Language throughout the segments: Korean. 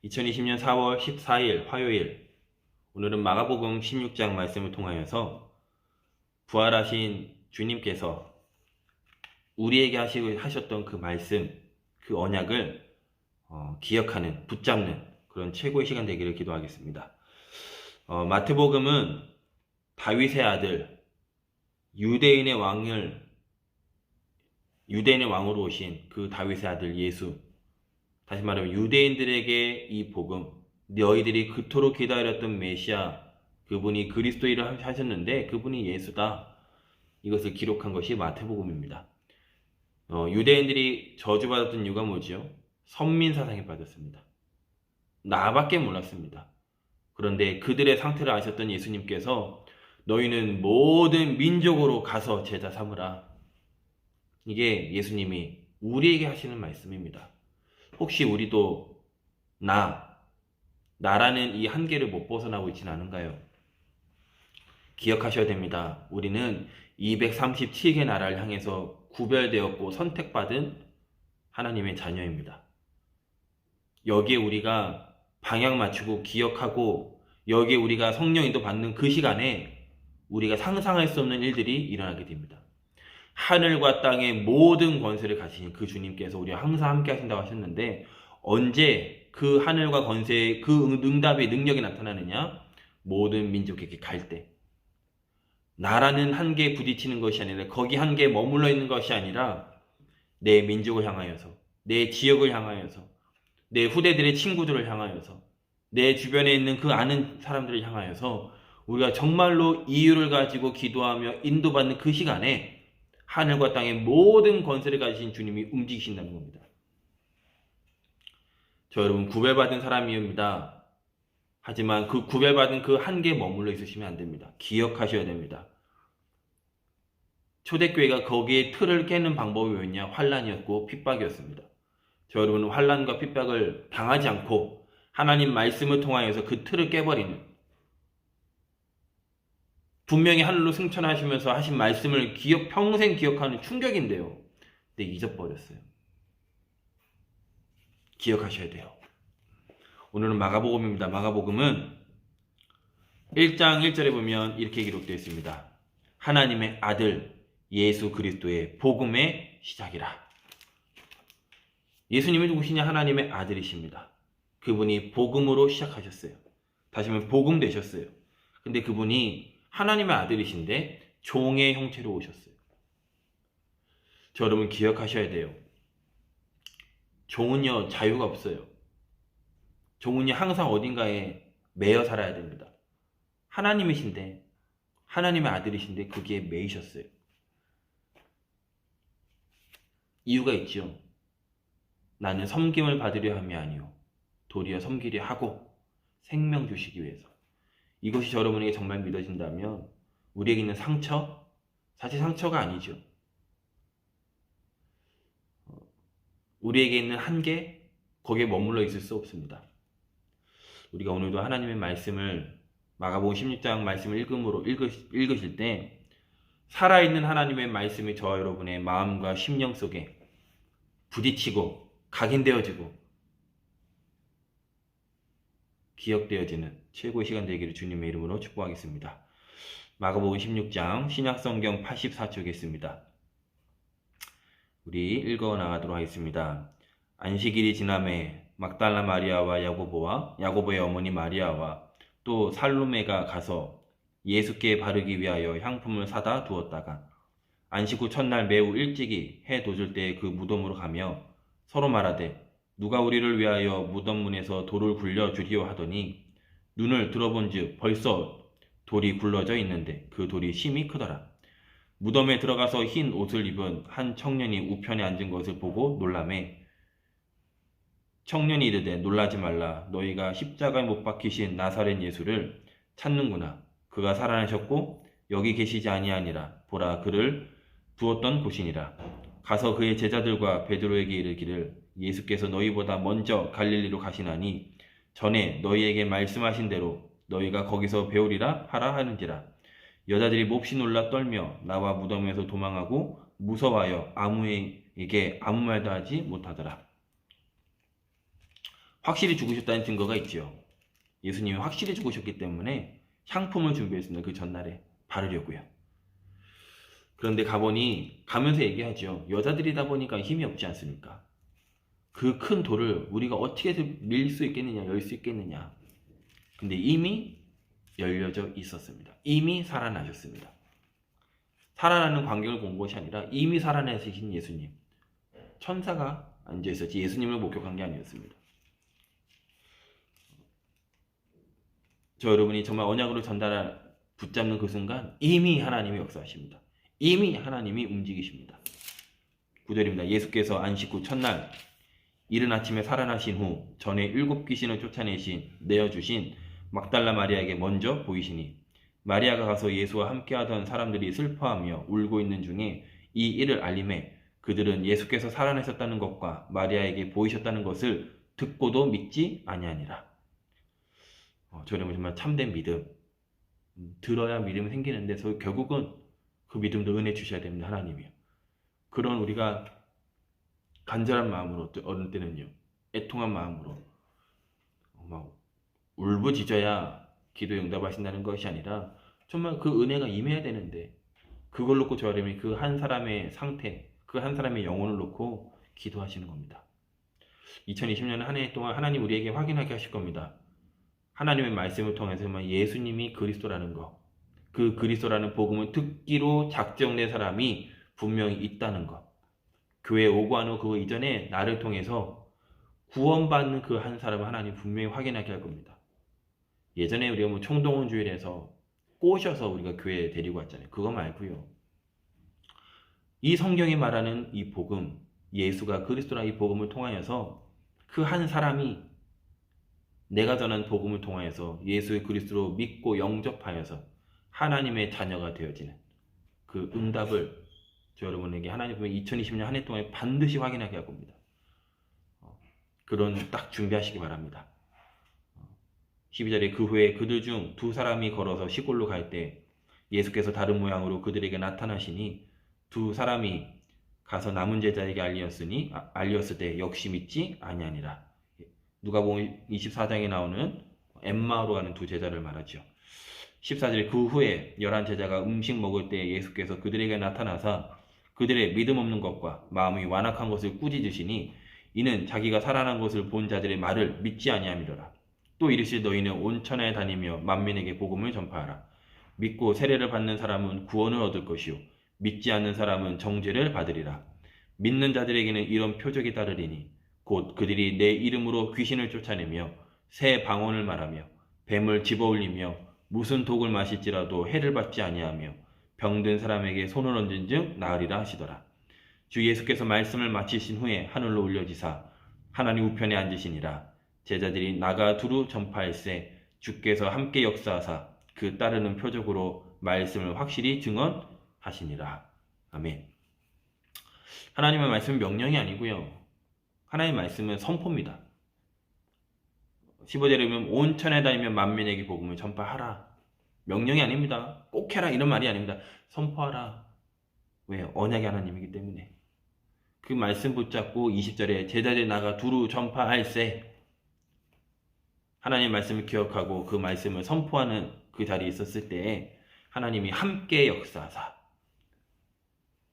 2020년 4월 14일 화요일, 오늘은 마가복음 16장 말씀을 통하여서 부활하신 주님께서 우리에게 하셨던 그 말씀, 그 언약을 기억하는, 붙잡는 그런 최고의 시간 되기를 기도하겠습니다. 마태복음은 다윗의 아들, 유대인의 왕으로 오신 그 다윗의 아들 예수, 다시 말하면 유대인들에게 이 복음, 너희들이 그토록 기다렸던 메시아, 그분이 그리스도이라 하셨는데 그분이 예수다, 이것을 기록한 것이 마태복음입니다. 유대인들이 저주받았던 이유가 뭐죠? 선민사상에 빠졌습니다. 나밖에 몰랐습니다. 그런데 그들의 상태를 아셨던 예수님께서 너희는 모든 민족으로 가서 제자 삼으라, 이게 예수님이 우리에게 하시는 말씀입니다. 혹시 우리도 나라는 이 한계를 못 벗어나고 있지는 않은가요? 기억하셔야 됩니다. 우리는 237개 나라를 향해서 구별되었고 선택받은 하나님의 자녀입니다. 여기에 우리가 방향 맞추고 기억하고 여기에 우리가 성령 인도 받는 그 시간에 우리가 상상할 수 없는 일들이 일어나게 됩니다. 하늘과 땅의 모든 권세를 가지신 그 주님께서 우리와 항상 함께 하신다고 하셨는데, 언제 그 하늘과 권세의 그 응답의 능력이 나타나느냐? 모든 민족에게 갈 때. 나라는 한계에 부딪히는 것이 아니라, 거기 한계에 머물러 있는 것이 아니라 내 민족을 향하여서, 내 지역을 향하여서, 내 후대들의 친구들을 향하여서, 내 주변에 있는 그 아는 사람들을 향하여서 우리가 정말로 이유를 가지고 기도하며 인도받는 그 시간에 하늘과 땅의 모든 권세를 가지신 주님이 움직이신다는 겁니다. 저 여러분, 구별받은 사람입니다. 하지만 그 구별받은 그 한계에 머물러 있으시면 안 됩니다. 기억하셔야 됩니다. 초대교회가 거기에 틀을 깨는 방법이 뭐였냐? 환란이었고 핍박이었습니다. 저 여러분은 환란과 핍박을 당하지 않고 하나님 말씀을 통하여서 그 틀을 깨버리는, 분명히 하늘로 승천하시면서 하신 말씀을 평생 기억하는 충격인데요. 근데 잊어버렸어요. 기억하셔야 돼요. 오늘은 마가복음입니다. 마가복음은 1장 1절에 보면 이렇게 기록되어 있습니다. 하나님의 아들 예수 그리스도의 복음의 시작이라. 예수님이 누구시냐? 하나님의 아들이십니다. 그분이 복음으로 시작하셨어요. 다시 말하면 복음 되셨어요. 근데 그분이 하나님의 아들이신데 종의 형체로 오셨어요. 저 여러분 기억하셔야 돼요. 종은요, 자유가 없어요. 종은요, 항상 어딘가에 매여 살아야 됩니다. 하나님이신데, 하나님의 아들이신데 거기에 매이셨어요. 이유가 있죠. 나는 섬김을 받으려 함이 아니요 도리어 섬기려 하고 생명 주시기 위해서. 이것이 여러분에게 정말 믿어진다면 우리에게 있는 상처, 사실 상처가 아니죠. 우리에게 있는 한계, 거기에 머물러 있을 수 없습니다. 우리가 오늘도 하나님의 말씀을, 마가복음 16장 말씀을 읽으실 때 살아있는 하나님의 말씀이 저와 여러분의 마음과 심령 속에 부딪히고 각인되어지고 기억되어지는 최고의 시간 되기를 주님의 이름으로 축복하겠습니다. 마가복음 16장 신약성경 84쪽에 있습니다. 우리 읽어 나가도록 하겠습니다. 안식일이 지남에 막달라 마리아와 야고보의 어머니 마리아와 또 살로메가 가서 예수께 바르기 위하여 향품을 사다 두었다가 안식 후 첫날 매우 일찍이 해 돋을 때 그 무덤으로 가며 서로 말하되 누가 우리를 위하여 무덤 문에서 돌을 굴려 주리오 하더니 눈을 들어본즉 벌써 돌이 굴러져 있는데 그 돌이 심히 크더라. 무덤에 들어가서 흰 옷을 입은 한 청년이 우편에 앉은 것을 보고 놀라매 청년이 이르되 놀라지 말라. 너희가 십자가에 못 박히신 나사렛 예수를 찾는구나. 그가 살아나셨고 여기 계시지 아니하니라. 보라, 그를 부었던 곳이니라. 가서 그의 제자들과 베드로에게 이르기를 예수께서 너희보다 먼저 갈릴리로 가시나니 전에 너희에게 말씀하신 대로 너희가 거기서 배우리라 하라 하는지라. 여자들이 몹시 놀라 떨며 나와 무덤에서 도망하고 무서워하여 아무에게 아무 말도 하지 못하더라. 확실히 죽으셨다는 증거가 있죠. 예수님이 확실히 죽으셨기 때문에 향품을 준비했습니다. 그 전날에 바르려고요. 그런데 가보니 가면서 얘기하죠. 여자들이다 보니까 힘이 없지 않습니까? 그 큰 돌을 우리가 어떻게 해서 밀 수 있겠느냐, 열 수 있겠느냐. 근데 이미 열려져 있었습니다. 이미 살아나셨습니다. 살아나는 광경을 본 것이 아니라 이미 살아나신 예수님. 천사가 앉아있었지 예수님을 목격한 게 아니었습니다. 저 여러분이 정말 언약으로 붙잡는 그 순간 이미 하나님이 역사하십니다. 이미 하나님이 움직이십니다. 9절입니다. 예수께서 안식 후 첫날 이른 아침에 살아나신 후 전에 7 귀신을 내어주신 막달라 마리아에게 먼저 보이시니 마리아가 가서 예수와 함께하던 사람들이 슬퍼하며 울고 있는 중에 이 일을 알림해 그들은 예수께서 살아나셨다는 것과 마리아에게 보이셨다는 것을 듣고도 믿지 아니하니라. 저 여러분 정말 참된 믿음. 들어야 믿음이 생기는데 결국은 그 믿음도 은혜 주셔야 됩니다. 하나님이요. 그런 우리가 간절한 마음으로 어느 때는요. 애통한 마음으로 막 울부짖어야 기도 응답하신다는 것이 아니라 정말 그 은혜가 임해야 되는데 그걸 놓고 저 여러분이 그 한 사람의 상태, 그 한 사람의 영혼을 놓고 기도하시는 겁니다. 2020년 한 해 동안 하나님 우리에게 확인하게 하실 겁니다. 하나님의 말씀을 통해서 예수님이 그리스도라는 것, 그 그리스도라는 복음을 듣기로 작정된 사람이 분명히 있다는 것, 교회에 오고 안 오고 그 이전에 나를 통해서 구원받는 그 한 사람을 하나님 분명히 확인하게 할 겁니다. 예전에 우리가 총동원 주일에서 꼬셔서 우리가 교회에 데리고 왔잖아요. 그거 말고요. 이 성경이 말하는 이 복음, 예수가 그리스도라 이 복음을 통하여서 그 한 사람이 내가 전한 복음을 통하여서 예수의 그리스도로 믿고 영접하여서 하나님의 자녀가 되어지는 그 응답을 저 여러분에게 하나님 보면 2020년 한 해 동안에 반드시 확인하게 할 겁니다. 그런 딱 준비하시기 바랍니다. 12절에 그 후에 그들 중 2 사람이 걸어서 시골로 갈 때 예수께서 다른 모양으로 그들에게 나타나시니 2 사람이 가서 남은 제자에게 알리었을 때 역시 믿지 아니하니라. 누가복음 24장에 나오는 엠마오로 가는 2 제자를 말하죠. 14절에 그 후에 11 제자가 음식 먹을 때 예수께서 그들에게 나타나사 그들의 믿음 없는 것과 마음이 완악한 것을 꾸짖으시니 이는 자기가 살아난 것을 본 자들의 말을 믿지 아니함이로라. 또 이르시되 너희는 온 천하에 다니며 만민에게 복음을 전파하라. 믿고 세례를 받는 사람은 구원을 얻을 것이요 믿지 않는 사람은 정죄를 받으리라. 믿는 자들에게는 이런 표적이 따르리니 곧 그들이 내 이름으로 귀신을 쫓아내며 새 방언을 말하며 뱀을 집어올리며 무슨 독을 마실지라도 해를 받지 아니하며 병든 사람에게 손을 얹은 즉 나으리라 하시더라. 주 예수께서 말씀을 마치신 후에 하늘로 올려지사 하나님 우편에 앉으시니라. 제자들이 나가 두루 전파할세 주께서 함께 역사하사 그 따르는 표적으로 말씀을 확실히 증언하시니라. 아멘. 하나님의 말씀은 명령이 아니고요. 하나님의 말씀은 선포입니다. 15절에 보면 온 천에 다니며 만민에게 복음을 전파하라. 명령이 아닙니다. 꼭 해라 이런 말이 아닙니다. 선포하라. 왜요? 언약의 하나님이기 때문에. 그 말씀 붙잡고 20절에 제자들이 나가 두루 전파할세 하나님의 말씀을 기억하고 그 말씀을 선포하는 그 자리에 있었을 때 하나님이 함께 역사하사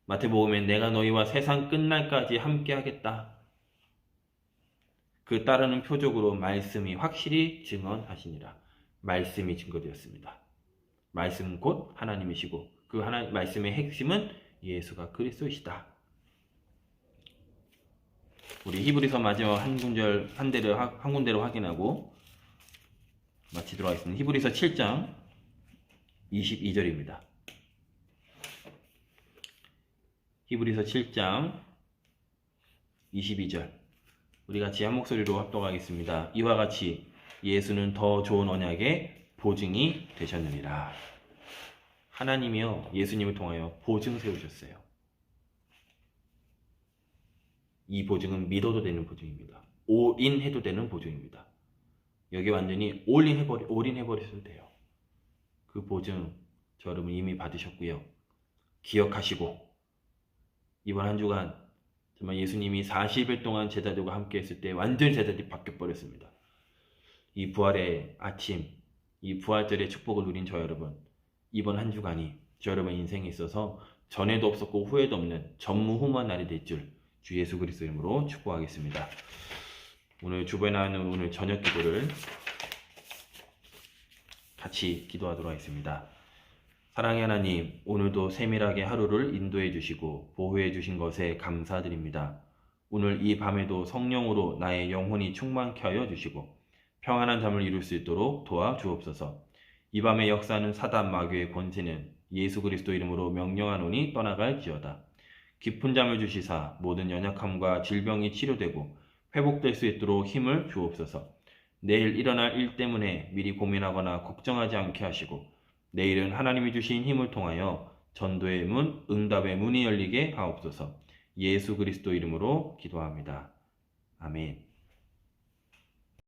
마태복음에 내가 너희와 세상 끝날까지 함께 하겠다. 그 따르는 표적으로 말씀이 확실히 증언하시니라. 말씀이 증거되었습니다. 말씀은 곧 하나님이시고 그 말씀의 핵심은 예수가 그리스도이시다. 우리 히브리서 마지막 한 군데를 확인하고 마치도록 하겠습니다. 히브리서 7장 22절입니다. 히브리서 7장 22절 우리 같이 한 목소리로 합독하겠습니다. 이와 같이 예수는 더 좋은 언약의 보증이 되셨느니라. 하나님이요 예수님을 통하여 보증 세우셨어요. 이 보증은 믿어도 되는 보증입니다. 올인해도 되는 보증입니다. 여기 완전히 올인해버리셔도 돼요. 그 보증 저 여러분 이미 받으셨고요. 기억하시고 이번 한 주간 정말 예수님이 40일 동안 제자들과 함께 했을 때 완전히 제자들이 바뀌어 버렸습니다. 이 부활의 아침, 이 부활절의 축복을 누린 저 여러분, 이번 한 주간이 저 여러분 인생에 있어서 전에도 없었고 후에도 없는 전무후무한 날이 될 줄 주 예수 그리스도 이름으로 축복하겠습니다. 오늘 주보에 나오는 오늘 저녁 기도를 같이 기도하도록 하겠습니다. 사랑의 하나님, 오늘도 세밀하게 하루를 인도해 주시고 보호해 주신 것에 감사드립니다. 오늘 이 밤에도 성령으로 나의 영혼이 충만케 하여 주시고 평안한 잠을 이룰 수 있도록 도와주옵소서. 이 밤에 역사하는 사단 마귀의 권세는 예수 그리스도 이름으로 명령하노니 떠나갈지어다. 깊은 잠을 주시사 모든 연약함과 질병이 치료되고 회복될 수 있도록 힘을 주옵소서. 내일 일어날 일 때문에 미리 고민하거나 걱정하지 않게 하시고 내일은 하나님이 주신 힘을 통하여 전도의 문, 응답의 문이 열리게 하옵소서. 예수 그리스도 이름으로 기도합니다. 아멘.